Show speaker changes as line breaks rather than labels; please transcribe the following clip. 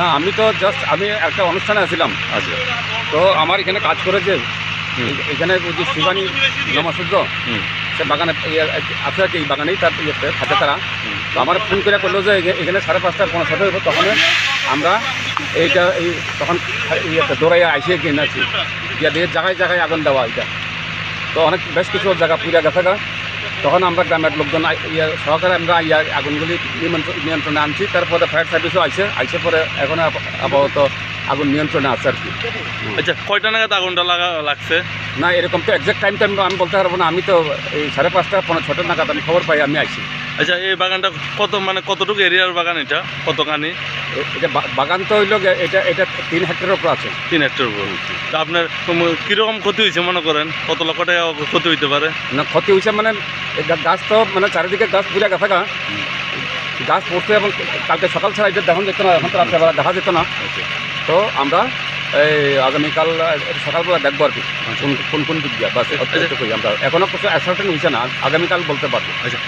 না, আমি তো জাস্ট আমি একটা অনুষ্ঠানে আসছিলাম।
আচ্ছা।
তো আমার এখানে কাজ করে যে এখানে ওই যে শিবানী নমসূর্য সে বাগানে আছে আর কি, এই বাগানেই তার ইয়েতে থাকে তারা। তো আমার ফোন করে করলো যে এখানে 5:30-5:50 হইব, তখন আমরা এইটা তখন ইয়েতে দৌড়াইয়া আইসিয়ে কিনে আছি গিয়া দিয়ে জায়গায় জায়গায় আগুন দেওয়া এটা। তো অনেক বেশ কিছু জায়গা পুরা গেছে গা। তখন আমরা গ্রামের লোকজন সহকারে আমরা আগুনগুলি নিয়ন্ত্রণে আনছি। তারপরে ফায়ার সার্ভিসও আইসে পরে এখন আপাতত আগুন নিয়ন্ত্রণে আছে আর কি।
আচ্ছা, কয়টা নাগাদ আগুনটা লাগছে?
না, এরকম তো এক্সাক্ট টাইমটা আমি বলতে পারবো না। আমি তো এই 5:30-5:45 নাগাদ আমি খবর পাই, আমি আইছি।
আচ্ছা, এই বাগানটা কতটুকু এরিয়ার বাগান এটা? কতখানি?
এটা বাগান তো হইল এটা 3 হেক্টরের উপর আছে।
3 হেক্টর উপর। তা আপনার কীরকম ক্ষতি হয়েছে মনে করেন? কত লক্ষ টাকা ক্ষতি হইতে পারে?
না, ক্ষতি হয়েছে মানে গাছ তো মানে চারিদিকে গাছ পুরা গেছে গা। গাছ পড়ছে এবং কালকে সকাল ছাড়া এটা দেখা যেত না, এখন তো রাত্রেবেলা দেখা যেত না। তো আমরা এই আগামীকাল সকালবেলা দেখবো আর কি কোন দিক দিয়ে বাস। আমরা এখনও কিছু অ্যাসার্টেন হয়েছে না, আগামীকাল বলতে পারবো।
আচ্ছা,